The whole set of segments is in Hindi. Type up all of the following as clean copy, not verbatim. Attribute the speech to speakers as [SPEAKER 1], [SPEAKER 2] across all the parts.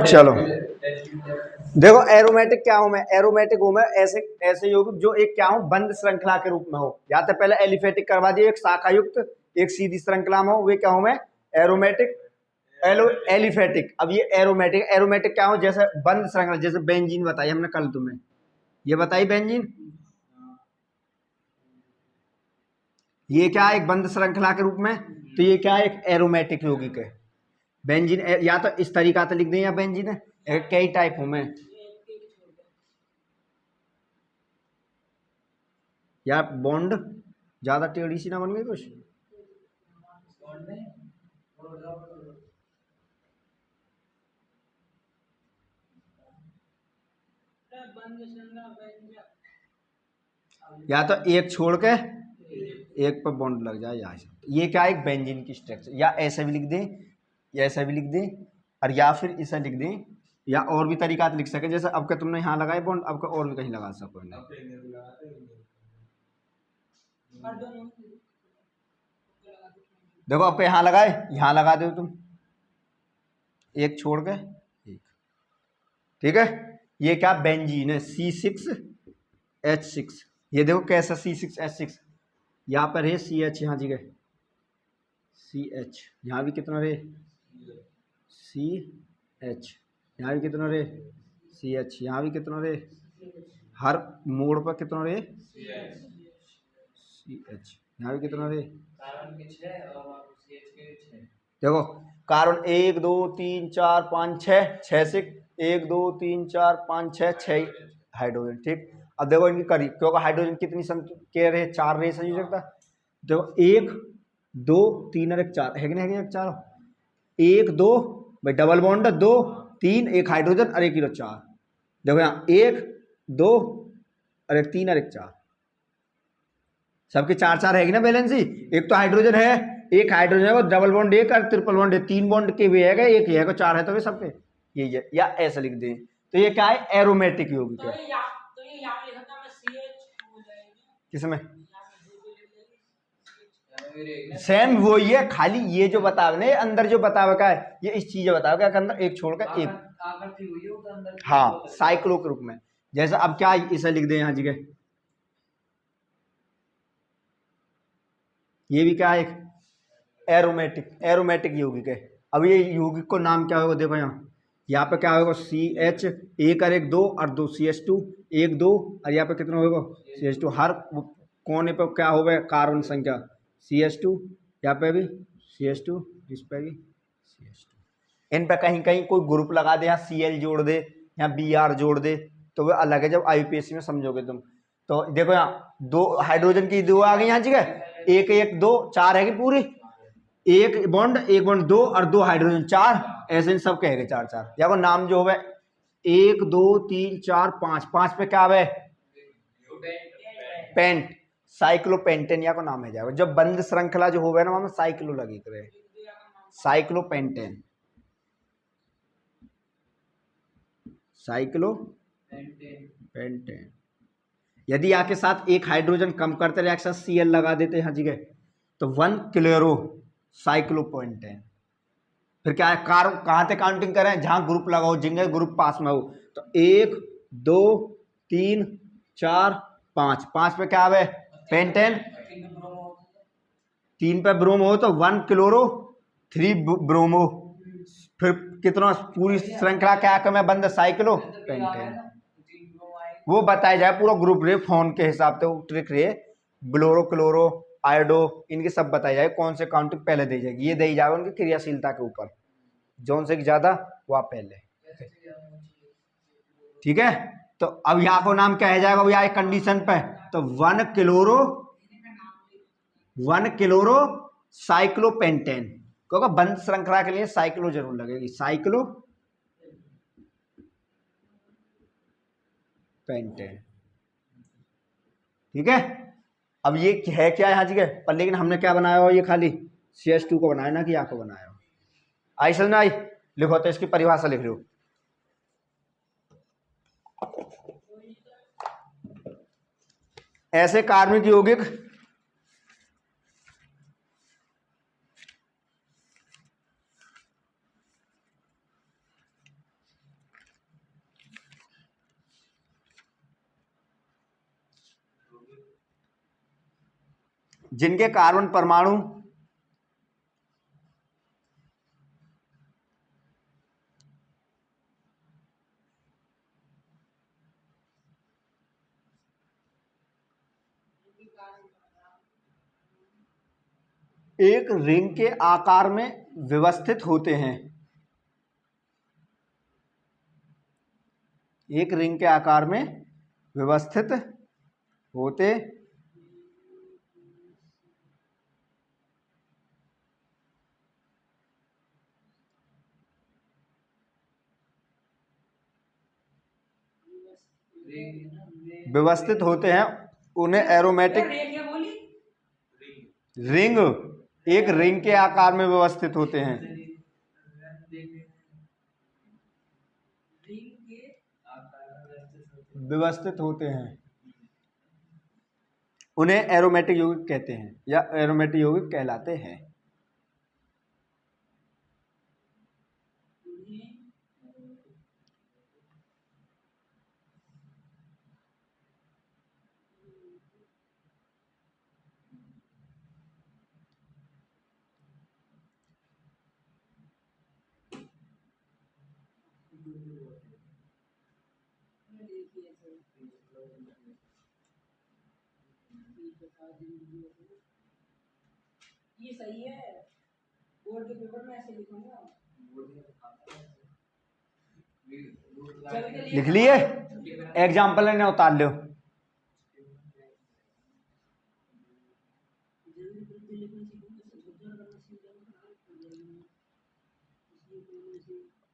[SPEAKER 1] चलो देखो, एरोमेटिक क्या हूं मैं, एरोमेटिक हूं मैं ऐसे ऐसे यौगिक जो एक क्या हूं, बंद श्रृंखला के रूप में हो। या तो पहले एलिफेटिक करवा दिए, एक शाखा युक्त एक सीधी श्रृंखला में हो, वे क्या हूं मैं, एरोमेटिक एलिफेटिक। अब ये एरोमेटिक, एरोमेटिक क्या हो, जैसे बंद श्रृंखला, जैसे बेंजीन बताई हमने कल तुम्हें, ये बताई बेंजीन, ये क्या है, एक बंद श्रृंखला के रूप में, तो ये क्या है, एक एरोमेटिक यौगिक है बेंजीन। या तो इस तरीका से लिख दें, या बेंजीन है कई टाइप हूं मैं, या बॉन्ड ज्यादा टेढ़ी सी ना बन गई कुछ, या तो एक छोड़ के एक पर बॉन्ड लग जाए, या ये क्या है, एक बेंजीन की स्ट्रक्चर। या ऐसे भी लिख दें, या ऐसा भी लिख दें, और या फिर इसे लिख दें, या और भी तरीका लिख सके, जैसे अब का तुमने यहाँ लगाए बॉन्ड, अब का और भी कहीं लगा सको ना। देखो अब यहाँ लगाए, यहाँ लगा दो तुम, एक छोड़ के एक, ठीक है। ये क्या बेंजीन है, C6H6। ये देखो कैसा C6H6, यहाँ पर है CH, यहाँ जगह CH, यहाँ भी कितना रहे CH, यहाँ भी कितना रहे CH, यहाँ भी कितना रहे, हर मोड़ पर कितना रहे CH, यहाँ भी कितना रहे। देखो कार्बन 1 2 3 4 5 6, 6 से 1 2 3 4 5 6 हाइड्रोजन, ठीक। अब देखो इनकी करीब, क्योंकि हाइड्रोजन कितनी के रहे, 4 रहे सही हो सकता। देखो 1 2 3 और 1 4 है कि नहीं, है 4, 1 2 भाई डबल बॉन्ड 2 3, एक हाइड्रोजन और एक हीरो 4। देखो यहाँ 1 2 और एक 3 और एक 4, सबके 4 4 है ना बैलेंसी। एक तो हाइड्रोजन है, एक हाइड्रोजन है वो डबल बॉन्ड एक और ट्रिपल बॉन्ड है, 3 बॉन्ड के भी है, एक ही है, 4 है तो वे सबके यही है। या ऐसे लिख दें, तो ये क्या है, एरोमेटिक यौगिक है। किसमें सेम वही है, खाली ये जो बतावे ना, अंदर जो बतावे का है, ये इस चीज बतावे का अंदर एक छोड़कर एक, हाँ साइक्लो के रूप में। जैसे अब क्या इसे लिख दे यहाँ जगह, ये भी क्या है, एक एरोमेटिक यौगिक है। अब ये यौगिक को नाम क्या होगा, देखो यहाँ पे क्या होगा, CH, एक और एक 2 और 2 CH2, 1 2 और यहाँ पे कितना होगा CH2, हर कोने पे क्या होगा कार्बन संख्या CH2, यहाँ पे भी CH2, इस पे भी CH2। इन पे कहीं कहीं कोई ग्रुप लगा दे, यहाँ Cl जोड़ दे, यहाँ Br जोड़ दे, तो वो अलग है, जब IUPAC में समझोगे तुम। तो देखो यहाँ 2 हाइड्रोजन की 2 आ गई यहाँ जगह, 1 1 2 4 है कि पूरी, एक बॉन्ड 2 और 2 हाइड्रोजन 4, ऐसे इन सब कहेंगे 4 4। या वो नाम जो है 1 2 3 4 5, 5 पे क्या है, पेंट, साइक्लोपेंटेन या को नाम है जाएगा। जब बंद श्रृंखला जो होगा ना वहां साइक्लो लगी करे, साइक्लोपेंटेन, साइक्लोपेंटेन। यदि आपके साथ एक हाइड्रोजन कम करते रिएक्शन Cl लगा देते हैं जगह, तो 1 क्लोरो साइक्लोपेंटेन। फिर क्या है, कहां से काउंटिंग करें, जहां ग्रुप लगाओ, जिंगे ग्रुप पास में हो, तो 1 2 3 4 5, 5 पे क्या है पेंटेन, 3 पे ब्रोमो हो तो 1 क्लोरो 3 ब्रोमो। फिर कितना पूरी श्रृंखला क्या कम है, बंद साइक्लो पेंटेन, वो बताया जाए पूरा ग्रुप रे फोन के हिसाब से ट्रिक रे, ब्लोरो क्लोरो आयोडो, इनके सब बताया जाए कौन से काउंटिंग पहले दी जाएगी, ये दी जाए उनकी क्रियाशीलता के ऊपर, जोन से ज्यादा वह पहले, ठीक है। तो अब यहाँ को नाम क्या है जाएगा भैया एक कंडीशन पे, तो 1 क्लोरो साइक्लोपेंटेन, क्योंकि बंद श्रृंखला के लिए साइक्लो जरूर लगेगी, साइक्लो पेंटेन, ठीक है। अब ये है क्या यहाँ जगह पर, लेकिन हमने क्या बनाया हो, ये खाली CH2 को बनाया ना कि यहाँ को बनाया हो, आई समझ में आई। लिखो तो इसकी परिभाषा लिख लो, ऐसे कार्बनिक यौगिक जिनके कार्बन परमाणु एक रिंग के आकार में व्यवस्थित होते हैं, एक रिंग के आकार में व्यवस्थित होते व्यवस्थित होते हैं, उन्हें एरोमेटिक रिंग, एक रिंग के आकार में व्यवस्थित होते हैं, व्यवस्थित होते हैं, उन्हें एरोमेटिक यौगिक कहते हैं या एरोमेटिक यौगिक कहलाते हैं।
[SPEAKER 2] ये सही है, बोर्ड के पेपर में ऐसे लिखूंगा।
[SPEAKER 1] लिख लिए, एग्जाम्पल ने उतार लो।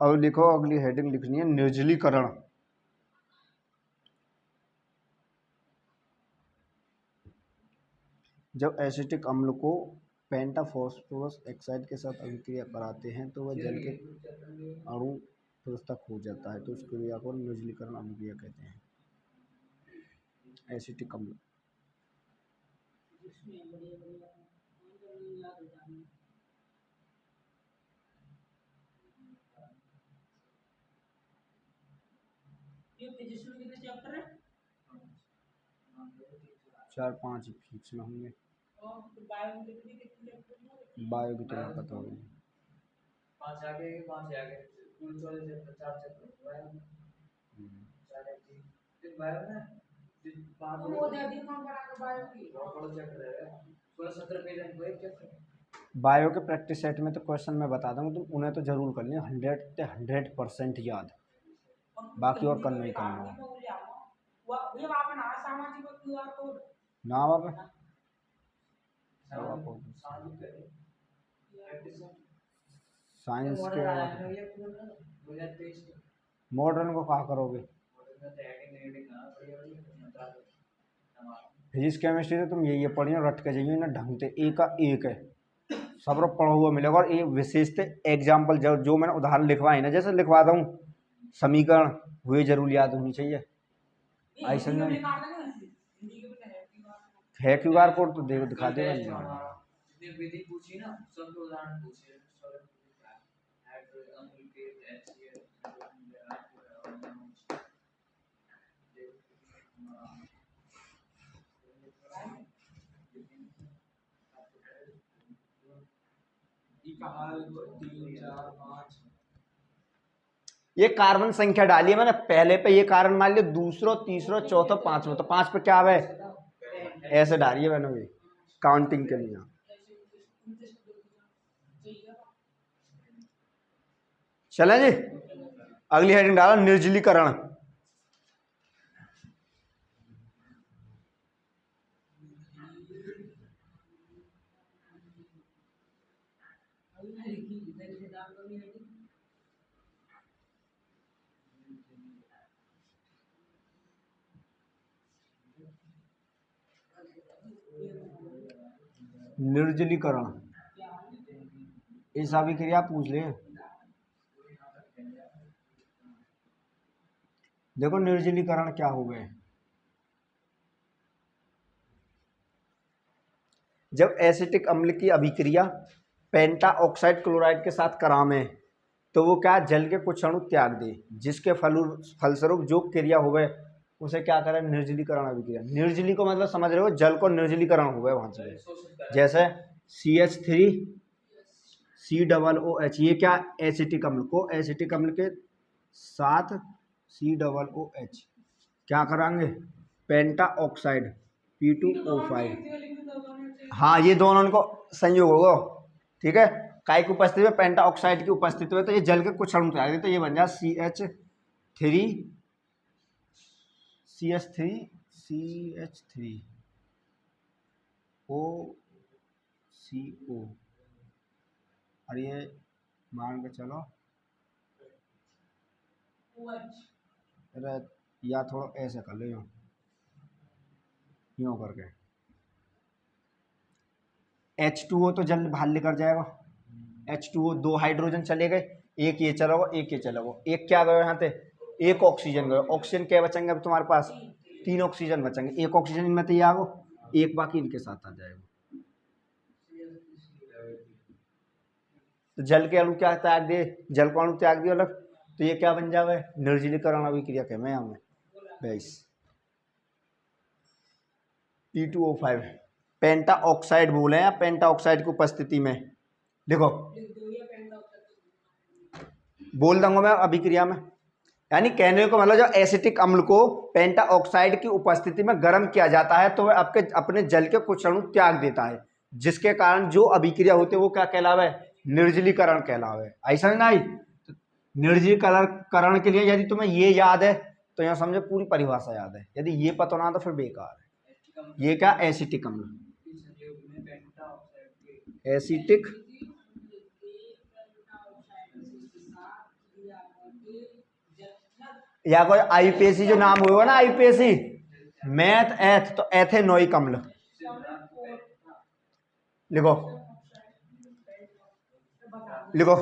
[SPEAKER 1] और लिखो, अगली हेडिंग लिखनी है निर्जलीकरण। जब एसिटिक अम्ल को पेंटाफॉस्फोरस ऑक्साइड के साथ अभिक्रिया कराते हैं तो वह जल के अणु प्रस्तक हो जाता है, तो उस क्रिया को निर्जलीकरण अभिक्रिया कहते हैं। एसिटिक अम्ल
[SPEAKER 2] चैप्टर है
[SPEAKER 1] 4-5 फिक्स में होंगे। बायो की तरह पता होगी।
[SPEAKER 2] 5 आगे 5 आगे कुल 14 चैप्टर 4 चैप्टर बायो 4 है फिर बायो ना पांच वो दे दी कौन बना के बायो की बड़ा चैप्टर है 16-17 पेज है एक चैप्टर।
[SPEAKER 1] बायो के प्रैक्टिस सेट में तो क्वेश्चन मैं बता दूंगा, तुम उन्हें तो जरूर कर लेना, 100% याद, बाकी और करना ही करना है ना बाबा। साइंस के मॉडर्न को कहा करोगे, फिजिक्स केमिस्ट्री तो तुम यही पढ़िए, रट के जाइए ना ढंग से, एक का एक है, सब लोग पढ़ा हुआ मिलेगा। और ये विशेषता एग्जाम्पल जो मैंने उदाहरण लिखवाए ना, जैसे लिखवाता हूँ समीकरण हुए जरूर याद होनी चाहिए, ऐसा नहीं है। QR कोड तो देखो दिखा देगा नहीं।
[SPEAKER 2] विधि पूछी ना सब उदाहरण पूछे
[SPEAKER 1] ये कार्बन संख्या डाली है मैंने पहले पे, ये कार्बन मान लिया दूसरा तीसरा चौथा पांचवा, तो 5 पे क्या है ऐसे डालिए मैंने भी काउंटिंग के लिए। चले जी, अगली हेडिंग डाला निर्जलीकरण। निर्जलीकरण ऐसा भी क्रिया पूछ ले। देखो निर्जलीकरण क्या हो गए, जब एसिटिक अम्ल की अभिक्रिया पेंटा ऑक्साइड क्लोराइड के साथ करावे तो वो क्या जल के कुछ अणु त्याग दे, जिसके फलस्वरूप जो क्रिया हो गए उसे क्या करें, निर्जलीकरण अभिक्रिया। निर्जली को मतलब समझ रहे हो, जल को निर्जलीकरण हुआ है वहां से। जैसे CH3COOH, ये क्या, एसिटिक अम्ल को एसिटिक अम्ल के साथ COOH क्या कराएंगे, पेंटा ऑक्साइड P2O5। हाँ, ये दोनों को संयोग होगा, ठीक है। काय की उपस्थिति में, पेंटा ऑक्साइड की उपस्थिति में, तो ये जल के कुछ अणु तैयार, तो ये बन जाए CH3CO, और ये मान के चलो, अरे या थोड़ा ऐसे कर लो, यूं करके H2O तो जल बाहर लेकर जाएगा, H2O, 2 हाइड्रोजन चले गए, एक ये चला गया, एक ये चला गया, एक क्या गया यहाँ पे, एक ऑक्सीजन गया। ऑक्सीजन क्या बचेंगे अब तुम्हारे पास, 3 ऑक्सीजन बचेंगे, एक ऑक्सीजन इनमें तो ये आ गो, एक बाकी इनके साथ आ जाएगा। तो जल के अणु क्या त्याग दिए, जल को अणु त्याग दिया अलग, तो ये क्या बन जावे, निर्जलीकरण अभिक्रिया के में यहाँ में 22 P2O5 पेंटा ऑक्साइड बोले हैं, पेंटा ऑक्साइड की उपस्थिति में, देखो बोल दूंगा मैं अभिक्रिया में, यानी कहने को मतलब जो एसिटिक अम्ल को पेंटा ऑक्साइड की उपस्थिति में गर्म किया जाता है तो वह आपके अपने जल के कुछ अणु त्याग देता है, जिसके कारण जो अभिक्रिया होती है वो क्या कहलावे, निर्जलीकरण कहलावे। ऐसा नहीं, निर्जलीकरण के लिए यदि तुम्हें ये याद है तो यहाँ समझो पूरी परिभाषा याद है, यदि ये पता ना तो फिर बेकार है। ये क्या, एसिटिक अम्ल, एसिटिक या कोई आईपीएसी जो नाम होगा ना, आईपीएसी मैथ एथ, तो एथेनोइक अम्ल लिखो, लिखो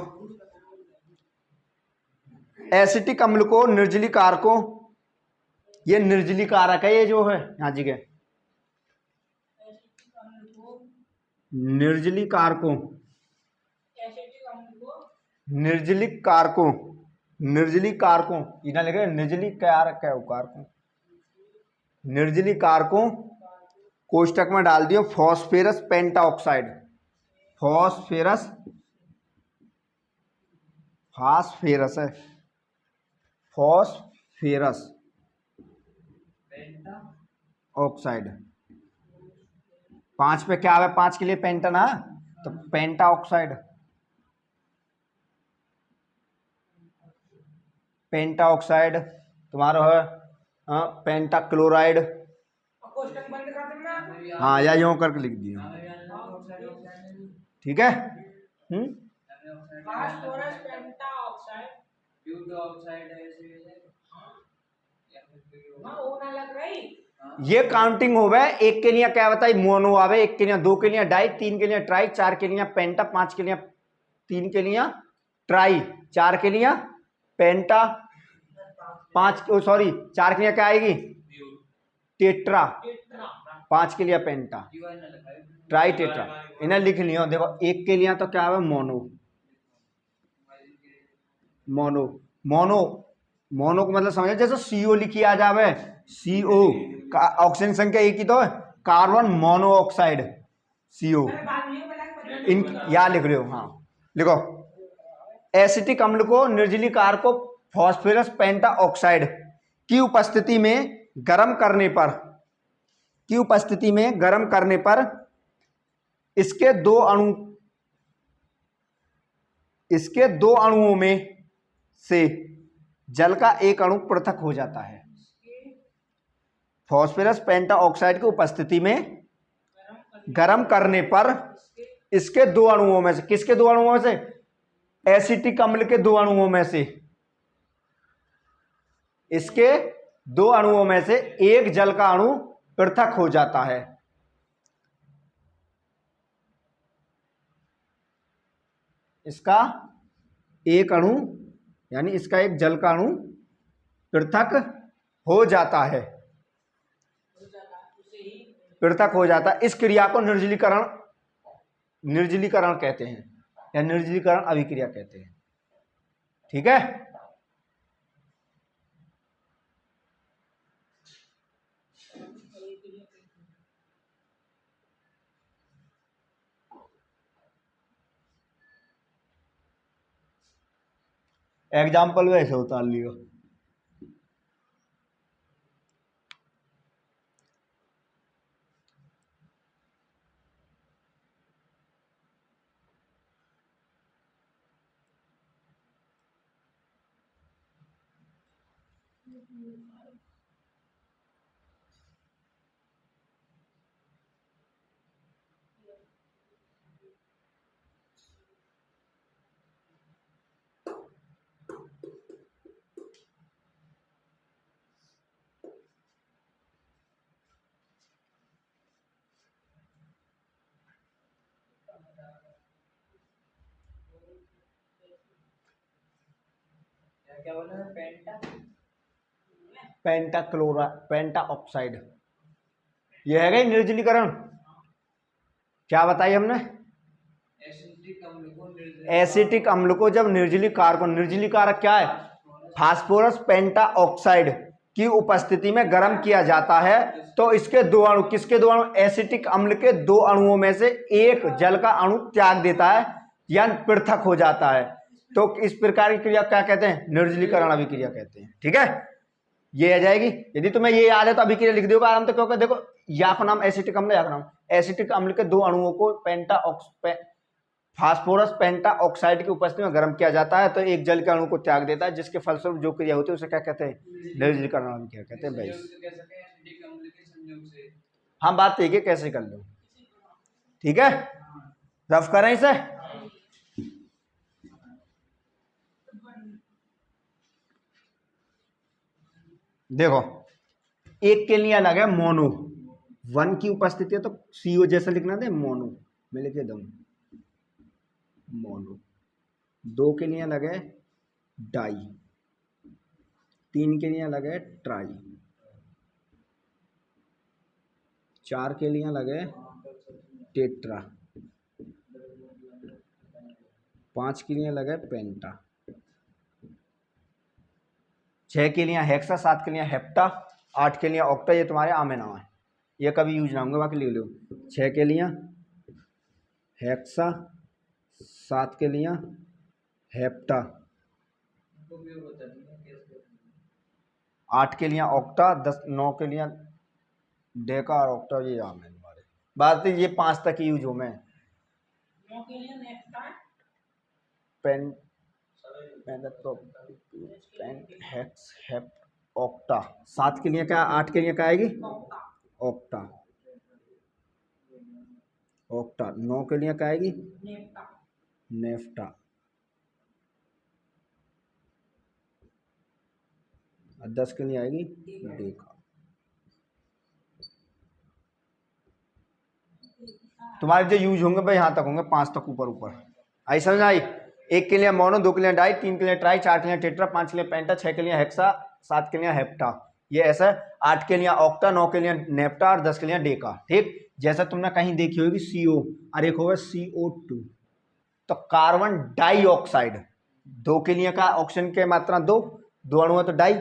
[SPEAKER 1] एसिटिक अम्ल को निर्जली कारकों, ये निर्जली कारक है, ये जो है यहाँ जी के निर्जली कारकों, निर्जली कारकों, निर्जली कारकों, इन्हें लिखे निर्जली कारक है, कारकों, निर्जली कारकों कोष्टक में डाल दियो फॉस्फेरस पेंटा ऑक्साइड, फॉस्फेरस, फास्फेरस है, फॉस्फेरस ऑक्साइड, 5 पे क्या है, 5 के लिए पेंटा ना, तो पेंटा ऑक्साइड, पेंटा ऑक्साइड तुम्हारा है पेंटा क्लोराइड, हाँ या यूं करके लिख दिया, ठीक है। ये काउंटिंग हो गए, एक के लिए क्या बताइए मोनो आवे, एक के लिए, 2 के लिए डाई, 3 के लिए ट्राई, 4 के लिए पेंटा, 5 के लिए, 3 के लिए ट्राई, 4 के लिए पेंटा, 5 सॉरी 4 के लिए क्या आएगी, टेट्रा, 5 के लिए पेंटा, ट्राई टेट्रा, इन्हें लिख लिया। देखो एक के लिए तो क्या है, मोनो, मोनो, मोनो, मोनो को मतलब समझे, जैसे CO लिखी आ जावे, CO का ऑक्सीजन संख्या एक ही तो है, कार्बन मोनोऑक्साइड CO, इन या लिख रहे हो, हाँ लिखो एसिटिक अम्ल को निर्जली कारकों फॉस्फेरस पेंटा ऑक्साइड की उपस्थिति में गर्म करने पर, की उपस्थिति में गर्म करने पर इसके दो अणुओं में से जल का एक अणु पृथक हो जाता है। फॉस्फेरस पेंटा ऑक्साइड की उपस्थिति में गर्म करने पर इसके 2 अणुओं में से, किसके 2 अणुओं में से, एसिटिक अम्ल के 2 अणुओं में से, इसके 2 अणुओं में से एक जल का अणु पृथक हो जाता है। इसका एक अणु यानी इसका एक जल का अणु पृथक हो जाता है, पृथक हो जाता है। इस क्रिया को निर्जलीकरण, निर्जलीकरण कहते हैं या निर्जलीकरण अभिक्रिया कहते हैं, ठीक है। एग्जाम्पल वैसे उतार लियो।
[SPEAKER 2] क्या बोला पेंटा
[SPEAKER 1] पेंटा ऑक्साइड, ये है गई निर्जलीकरण। क्या बताई हमने? एसिटिक अम्ल को जब निर्जली कारक, निर्जली कारक क्या है? फास्फोरस पेंटा ऑक्साइड की उपस्थिति में गर्म किया जाता है तो इसके दो अणु, किसके दो अणु? एसिटिक अम्ल के दो अणुओं में से एक जल का अणु त्याग देता है या पृथक हो जाता है। तो इस प्रकार की क्रिया क्या कहते हैं? निर्जलीकरण अभिक्रिया कहते हैं। ठीक है, ये आ जाएगी। यदि तुम्हें ये याद है तो अभिक्रिया लिख दोगे आराम से, क्योंकि देखो या का नाम एसिटिक अम्ल, या का नाम एसिटिक अम्ल के दो अणुओं को फास्फोरस पेंटा ऑक्साइड की उपस्थिति में गर्म किया जाता है तो एक जल के अणु को त्याग देता है, जिसके फलस्वरूप जो क्रिया होती है उसे क्या कहते हैं? निर्जलीकरण अभिक्रिया कहते हैं। भाई हम बात एक है कैसे कर लो। ठीक है, रफ करें इसे। देखो एक के लिए अलग है मोनो, वन की उपस्थिति है तो सीओ जैसा लिखना दे, मोनो मैं लिखे दूं मोनो। दो के लिए अलग है डाई, तीन के लिए अलग है ट्राई, चार के लिए अलग है टेट्रा, पांच के लिए अलग है पेंटा, छह के लिए हेक्सा, सात के लिए हेप्टा, आठ के लिए ऑक्टा। ये तुम्हारे आमे नाम है, ये कभी यूज ना होंगे, बाकी लिख लो। छह के लिए हेक्सा, सात के लिए हेप्टा, आठ के लिए ऑक्टा, 10 9 के लिए डेका और ऑक्टा। ये आम है हमारे। बात ये 5 तक यूज हो में पेन हेक्स हेप ऑक्टा। 7 के लिए क्या, 8 के लिए क्या आएगी? ऑक्टा। ऑक्टा 9 के लिए क्या आएगी? नेफ्टा। और 10 के लिए आएगी डेका। तुम्हारे जो यूज होंगे भाई यहाँ तक होंगे, 5 तक ऊपर ऊपर। आई समझ आई? एक के लिए मोनो, दो के लिए डाई, तीन के लिए ट्राई, चार के लिए टेट्रा, पांच के लिए पेंटा, छह के लिए हेक्सा, सात के लिए हेप्टा। ये ऐसा, 8 के लिए ऑक्टा, 9 के लिए नेप्टा और 10 के लिए डेका। ठीक, जैसा तुमने कहीं देखी होगी CO और एक होगा CO2, तो कार्बन डाइऑक्साइड। दो के लिए का ऑक्सीजन के मात्रा दो अणु है तो डाई,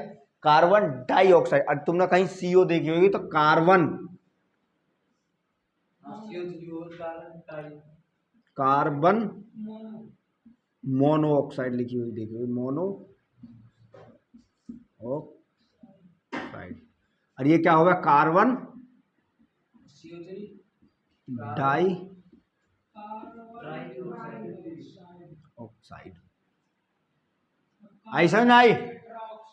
[SPEAKER 1] कार्बन डाइऑक्साइड। और तुमने कहीं CO देखी होगी तो कार्बन मोनोऑक्साइड लिखी हुई देखी हुई, मोनो ऑक्साइड। और ये क्या होगा? Carbon die oxide. आई समझ आई?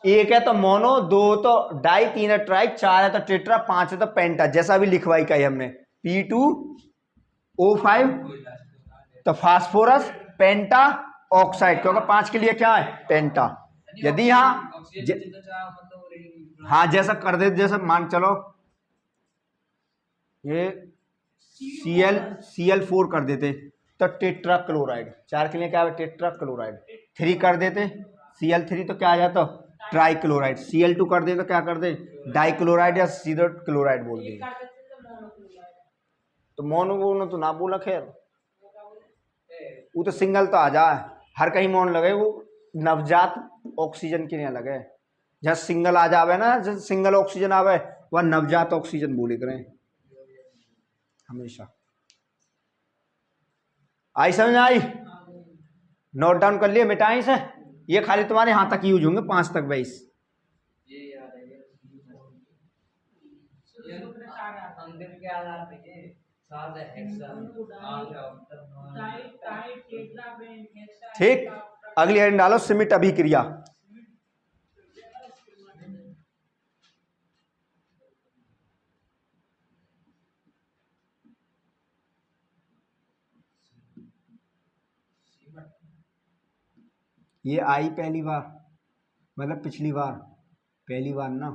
[SPEAKER 1] एक है तो मोनो, दो तो डाई, तीन है ट्राई, चार है तो टेट्रा, पांच है तो पेंटा। जैसा भी लिखवाई का हमने P2O5 तो फास्फोरस पेंटा ऑक्साइड, क्योंकि 5 के लिए क्या है? पेंटा। यदि यहाँ हाँ जैसा कर दे, जैसा मान चलो ये Cl4 कर देते तो टेट्रा क्लोराइड। 4 के लिए क्या है? Tetra chloride. 3 कर देते Cl3 तो क्या आ जाता? Try chloride. Cl2 कर दे तो क्या कर दे? डाई क्लोराइड या सीधे क्लोराइड बोल दे। तो मोनो तो ना बोला, खैर वो तो सिंगल तो आ जाए, हर कहीं मोन लगे, वो नवजात ऑक्सीजन के लिए लगे। जहाँ सिंगल आ जावे ना, जहाँ सिंगल ऑक्सीजन आवे वह नवजात ऑक्सीजन बोले करें हमेशा। आई समझ आई? नोट डाउन कर लिए, मिटाई से। ये खाली तुम्हारे यहाँ तक यूज होंगे, 5 तक बेस।
[SPEAKER 2] ये याद है ये अंतिम के आधार पे ये 7 हेक्सा 8
[SPEAKER 1] ठीक, अगली हेडिंग डालो सिमिट अभिक्रिया। ये आई पहली बार, मतलब पिछली बार, पहली बार ना।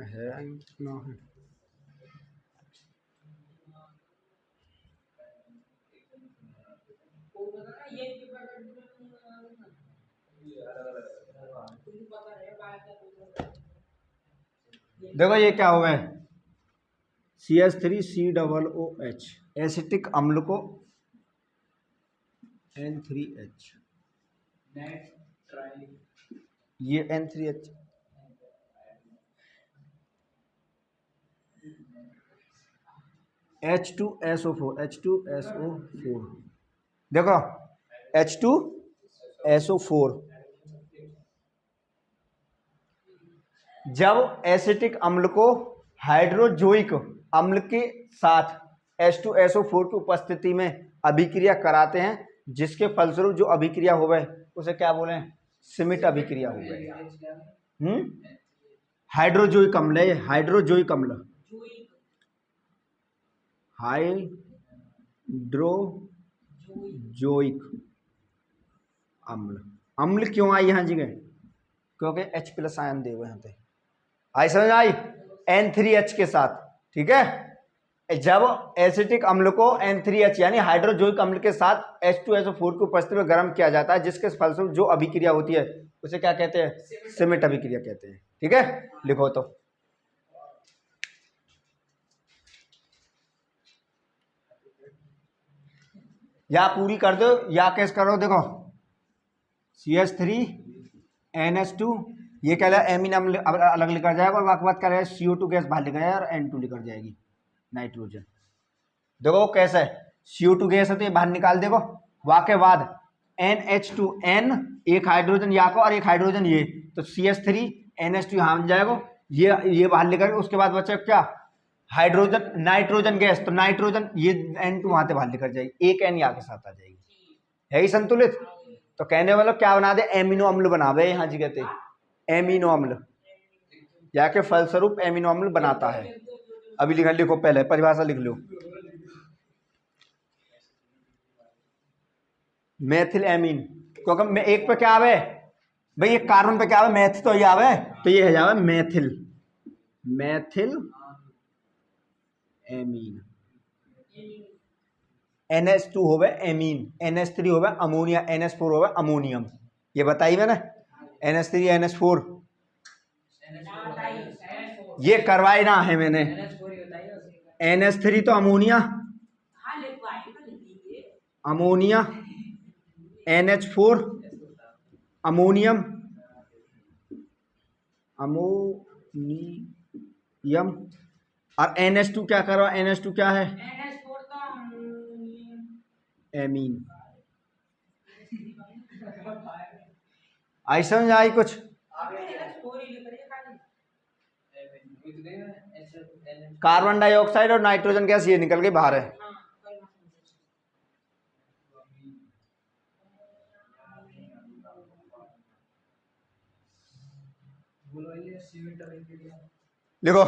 [SPEAKER 1] है कितना है, देखो ये क्या हुआ है, CH3COOH एसिटिक अम्ल को N3H, ये N3H H2SO4 देखो H2SO4 जब एसिटिक अम्ल को हाइड्रोजोइक अम्ल के साथ H2SO4 की उपस्थिति में अभिक्रिया कराते हैं, जिसके फलस्वरूप जो अभिक्रिया हो गए उसे क्या बोले, सिमिट अभिक्रिया हो गए। हाइड्रोजोइक अम्ल है, हाइड्रोजोइक अम्ल, हाइड्रोजोइक अम्ल। अम्ल क्यों आई यहाँ जगह, क्योंकि H+ आयन दे हुए यहाँ पे, आई समझ आई, N3H के साथ। ठीक है, जब एसिटिक अम्ल को N3H यानी हाइड्रोजोइक अम्ल के साथ H2SO4 की उपस्थिति में गर्म किया जाता है, जिसके फलस्वरूप जो अभिक्रिया होती है उसे क्या कहते हैं, सिमिट अभिक्रिया कहते हैं। ठीक है, लिखो तो या पूरी कर दो या कैसे करो, देखो CH3NH2 ये क्या है, एमीन अम्ल अलग लिखा जाएगा और वाक बात करेगा CO2 गैस बाहर लिखा जाएगा और N2 लिखा जाएगी नाइट्रोजन। देखो कैसा है, CO2 गैस है तो ये बाहर निकाल देखो, वाके बाद NH2N एक हाइड्रोजन यहाँ को और एक हाइड्रोजन ये, तो CH3NH2 यहाँ बन जाएगा, ये बाहर लिखा, उसके बाद बचा क्या, हाइड्रोजन नाइट्रोजन गैस, तो नाइट्रोजन ये N2 वहां से बाहर निकल जाएगी, एक N यहाँ के साथ आ जाएगी, है ही संतुलित। तो कहने वाला क्या बना दे, एमिनो अम्ल बना दे, यहाँ जी कहते एमिनो अम्ल, या के फलस्वरूप एमिनो अम्ल बनाता है। अभी लिखा, लिखो पहले परिभाषा लिख लो, मेथिल एमीन, क्योंकि एक पे क्या आवे भाई, ये कार्बन पे क्या आवे, मैथ तो ये आवे, तो ये है जावे मेथिल, मेथिल एमीन। NH2 होवे एमीन, NH3 होवे अमोनिया, NH4 होवे अमोनियम, ये बताई मैंने, NH3 NH4 ये करवाई ना है मैंने, NH3 तो ammonia, ammonia, NH4 ammonium, ammonium, और NH2 क्या करो, NH2 क्या है, एमीन। आई समझ आई कुछ, कार्बन डाइऑक्साइड और नाइट्रोजन गैस ये निकल के बाहर है। लिखो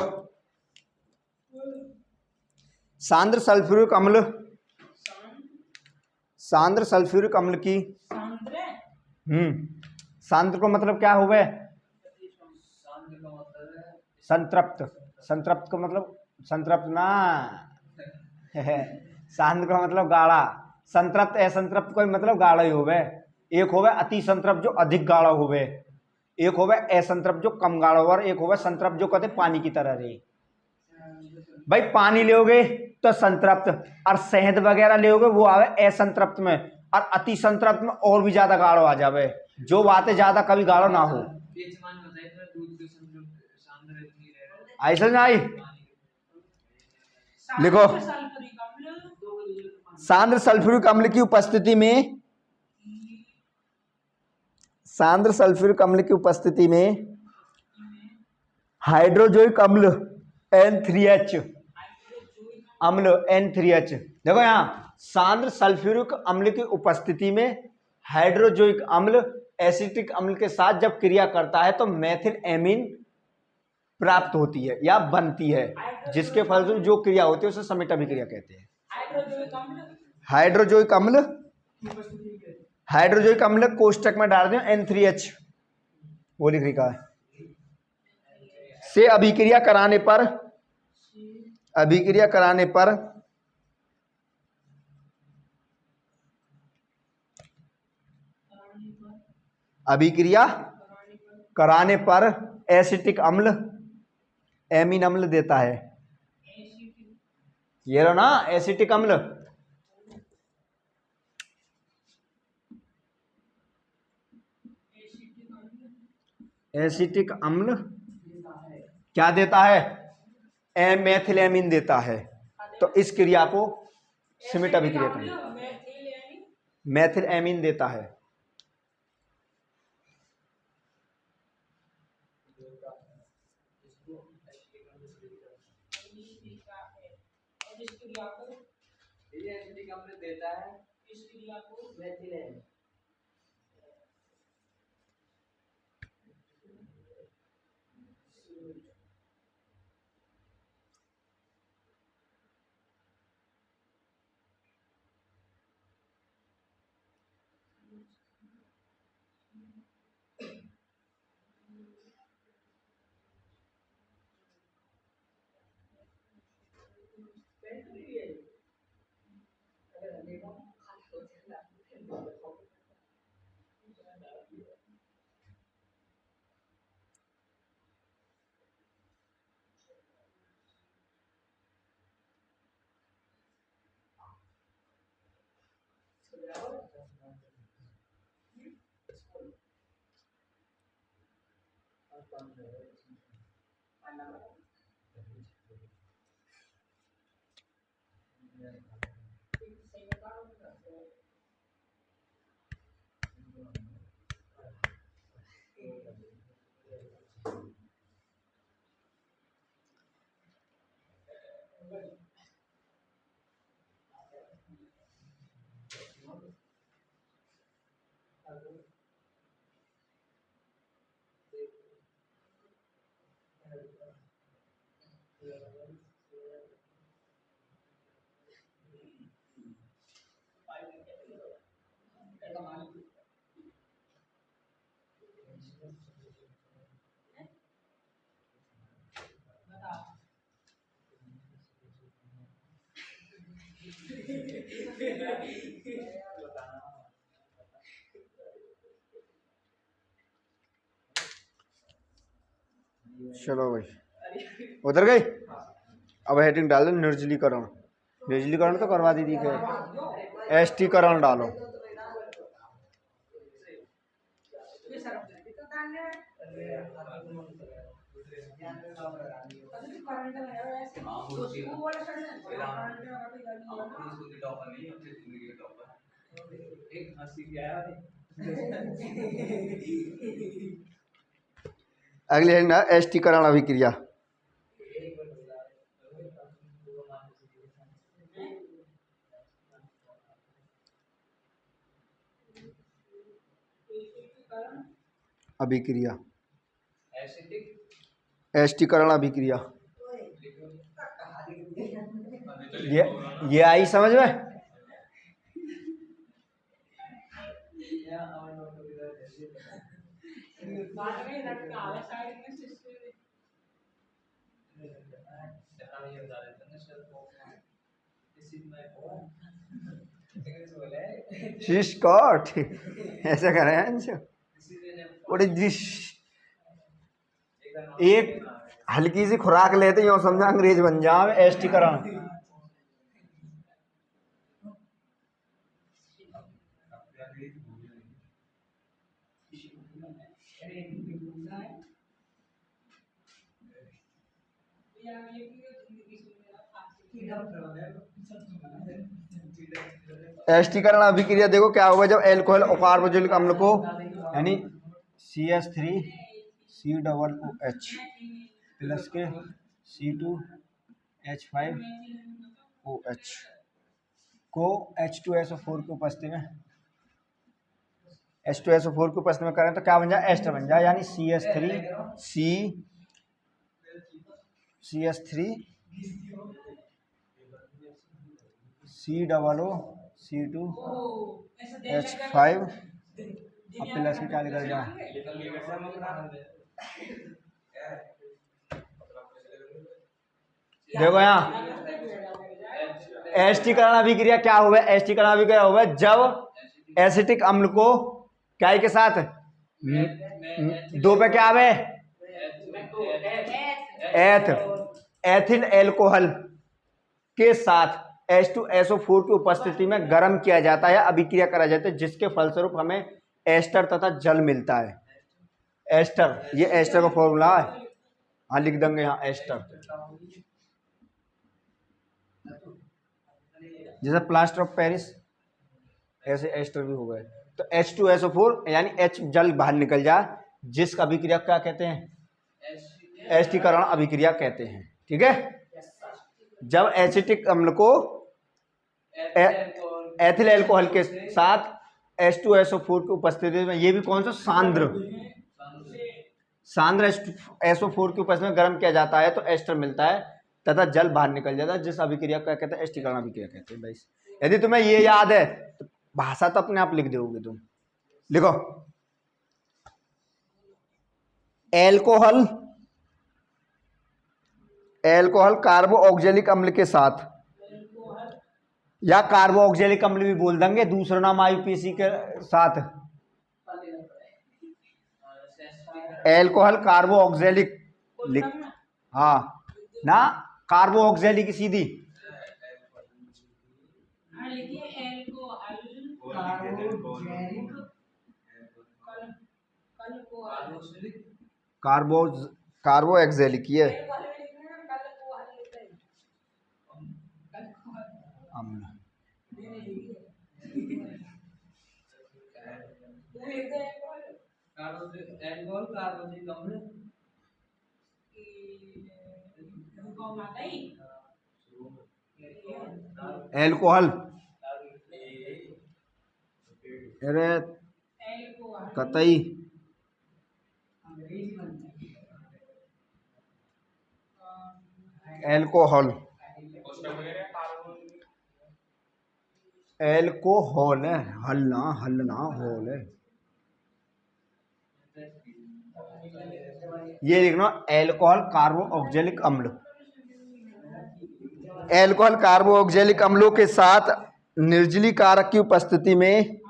[SPEAKER 1] सांद्र सल्फ्यूरिक अम्ल, सांद्र सल्फ्यूरिक अम्ल की सांद्र को मतलब क्या हो गए, संतृप्त, संतृप्त का मतलब संतृप्त ना सांद्र का मतलब गाढ़ा, संतृप्त असंतृप्त कोई मतलब गाढ़ा ही हो गए, एक हो गए अति संतृप्त जो अधिक गाढ़ा हो गए, एक हो गए असंतृप्त जो कम गाढ़ा हो, और एक हो गए संतृप्त जो कहते पानी की तरह रहे। भाई पानी लोगे तो संतृप्त, और शहद वगैरह लोगे वो आवे असंतृप्त में, और अति संतृप्त में और भी ज्यादा गाढ़ो आ जावे, जो बातें ज्यादा कभी गाढ़ो ना हो। ऐसा ना आई लिखो, सांद्र सल्फ्यूरिक अम्ल की उपस्थिति में, सांद्र सल्फ्यूरिक अम्ल की उपस्थिति में हाइड्रोजोइक अम्ल N3H, अम्ल N3H, देखो यहाँ सांद्र सल्फ्यूरिक अम्ल की उपस्थिति में हाइड्रोजोइक अम्ल एसिटिक अम्ल के साथ जब क्रिया करता है तो मेथिल एमीन प्राप्त होती है या बनती है, जिसके फलस्वरूप जो क्रिया होती है उसे समेट अभिक्रिया कहते हैं। हाइड्रोजोइक अम्ल, हाइड्रोजोइक अम्ल कोष्टक में डाल दें N3H, वो लिख रखा है, से अभिक्रिया कराने पर, अभिक्रिया कराने पर अभिक्रिया कराने पर एसिटिक अम्ल एमीन अम्ल देता है। ये रहा ना एसिटिक अम्ल, एसिटिक अम्ल क्या देता है, मेथिल एमीन देता है। तो इस क्रिया को सिमिट अभिक्रिया करें, मेथिल एमीन देता है।
[SPEAKER 2] देता है इस क्रिया को मेथिल एमीन।
[SPEAKER 1] चलो भाई उधर गई। अब हेडिंग डाल दो निर्जलीकरण, निर्जलीकरण तो करवा दी थी, एस्टीकरण डालो। अगली हेडिंग एस्टीकरण अभिक्रिया। अभिक्रिया एस्टीकरण अभिक्रिया, ये आई समझ में। शिस्कॉट ऐसा करें, व्हाट इज दिस, एक हल्की सी खुराक लेते यूँ समझा अंग्रेज बन जाओ एस्टीकरण। एस्टीकरण अभिक्रिया देखो क्या होगा जब एल्कोहल और कार्बोक्सिलिक अम्ल को यानी CH3COOH प्लस के C2H5OH को H2SO4 की उपस्थिति में H2SO4 की उपस्थिति में करें तो क्या बन जाए एस्टर बन जाए यानी CH3 C2H5 अब प्लस के क्या निकल जाए देखो यहाँ एस्टीकरण अभिक्रिया क्या हुआ एस्टीकरण अभिक्रिया हुआ जब एसिटिक अम्ल को क्या के साथ दो पे क्या आवे एथिल एल्कोहल के साथ H2SO4 की उपस्थिति में गर्म किया जाता है अभिक्रिया करा जाता है जिसके फलस्वरूप हमें एस्टर तथा जल मिलता है। एस्टर ये एस्टर का फॉर्मूला है, हाँ लिख देंगे यहाँ एस्टर। जैसे प्लास्टर ऑफ पेरिस ऐसे एस्टर भी हो गए। तो H2SO4 यानी H जल बाहर निकल जाए जिसका अभिक्रिया क्या कहते हैं एस्टीकरण अभिक्रिया कहते हैं। ठीक है, जब एसिटिक अम्ल को एथिल अल्कोहल के साथ H2SO4 की उपस्थिति में ये भी कौन सा सांद्र SO4 की उपस्थिति में गर्म किया जाता है तो एस्टर मिलता है तथा जल बाहर निकल जाता है जिस अभिक्रिया का कहते हैं एस्टीकरण अभिक्रिया कहते हैं। भाई यदि तुम्हें ये याद है तो भाषा तो अपने आप लिख दोगे तुम। लिखो एल्कोहल कार्बोक्सिलिक अम्ल के साथ या कार्बोक्सिलिक अम्ल भी बोल देंगे दूसरा नाम IUPAC के साथ एल्कोहल कार्बोक्सिलिक लिख हाँ ना कार्बोक्सिलिक सीधी कार्बोक्सिलिक ये अम्ल एल्कोहल अरे कतई एल्कोहल एल्कोहल है हलना होल है ये लिखना एल्कोहल कार्बोक्सिलिक अम्ल एल्कोहल कार्बोक्सिलिक अम्लों के साथ निर्जली कारक की उपस्थिति में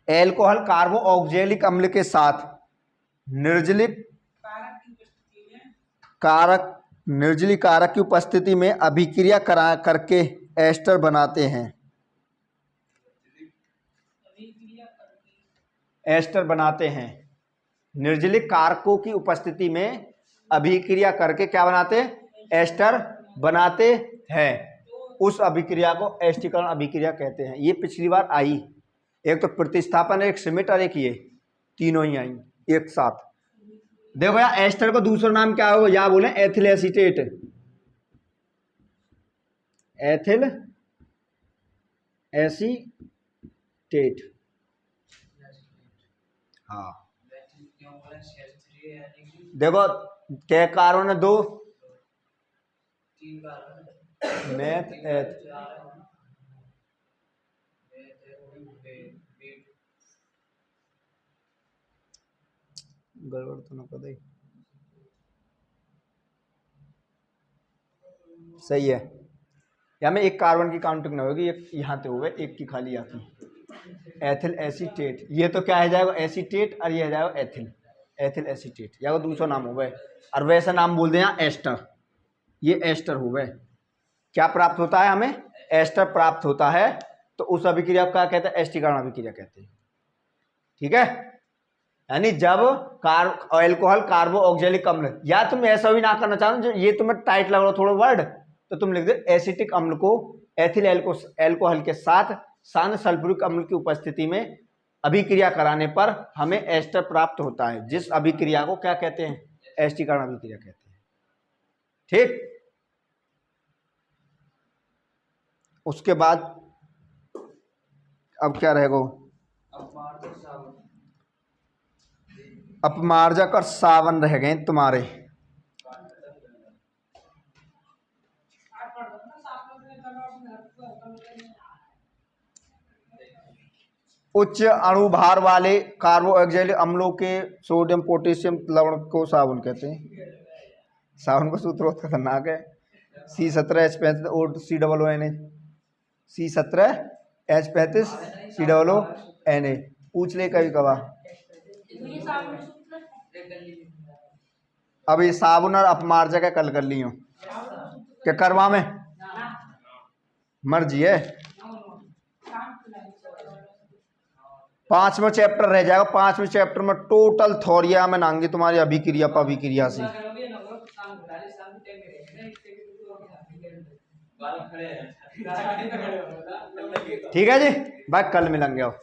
[SPEAKER 1] एल्कोहल कार्बोक्सिलिक अम्ल के साथ निर्जली कारक की उपस्थिति में अभिक्रिया करके एस्टर बनाते हैं। निर्जलिक कारकों की उपस्थिति में अभिक्रिया करके क्या बनाते हैं एस्टर बनाते हैं। उस अभिक्रिया को एस्टीकरण अभिक्रिया कहते हैं। ये पिछली बार आई, एक तो प्रतिस्थापन एक सिमिट और एक ये तीनों ही आई एक साथ। देखो यार एस्टर को दूसरा नाम क्या होगा या बोले एथिल एसीटेट हाँ देखो क्या कारण है दो मैथ गड़बड़ तो ना पता ही सही है। या में एक कार्बन की काउंटिंग ना होगी, एक यहाँ पे हुए, एक की खाली यहाँ की। एथिल एसीटेट, ये तो क्या है जाएगा एसीटेट, और ये है जाएगा एथिल, एथिल एसीटेट, या वो दूसरा नाम हो गए। और वैसा नाम बोल दें यहाँ एस्टर, ये एस्टर हो गए। क्या प्राप्त होता है हमें? एस्टर प्राप्त होता है। तो उस अभिक्रिया को क्या कहते हैं? एस्टीकरण अभिक्रिया कहते हैं। ठीक है, यानी जब अल्कोहल कार्बो ऑक्जेलिक अम्ल, या तुम ऐसा भी ना करना चाहो, जो ये तुम्हें टाइट लग रहा हो थोड़ा वर्ड, तो तुम लिख दो एसिटिक अम्ल को एथिल एल्कोहल के साथ शांत सल्फ्यूरिक अम्ल की उपस्थिति में अभिक्रिया कराने पर हमें एस्टर प्राप्त होता है, जिस अभिक्रिया को क्या कहते हैं? एस्टीकरण अभिक्रिया कहते हैं। ठीक, उसके बाद अब क्या रहेगा? अपमार्जक और सावन रह गए तुम्हारे। उच्च अणुभार वाले कार्बोक्सिलिक अम्लों के सोडियम पोटेशियम लवण को साबुन कहते हैं। साबुन का सूत्र बहुत खतरनाक है, C17H35OCOONA, C17H35COONA। पूछ ले कभी कभार। अब ये साबुन और अपमार्जक है, कल कर ली हूँ, क्या करवा में मर्जी है। 5वां चैप्टर रह जाएगा, 5वें चैप्टर में टोटल थोरिया में नांगी तुम्हारी अभिक्रिया पविक्रिया से। ठीक है जी, भाई कल मिलेंगे। अब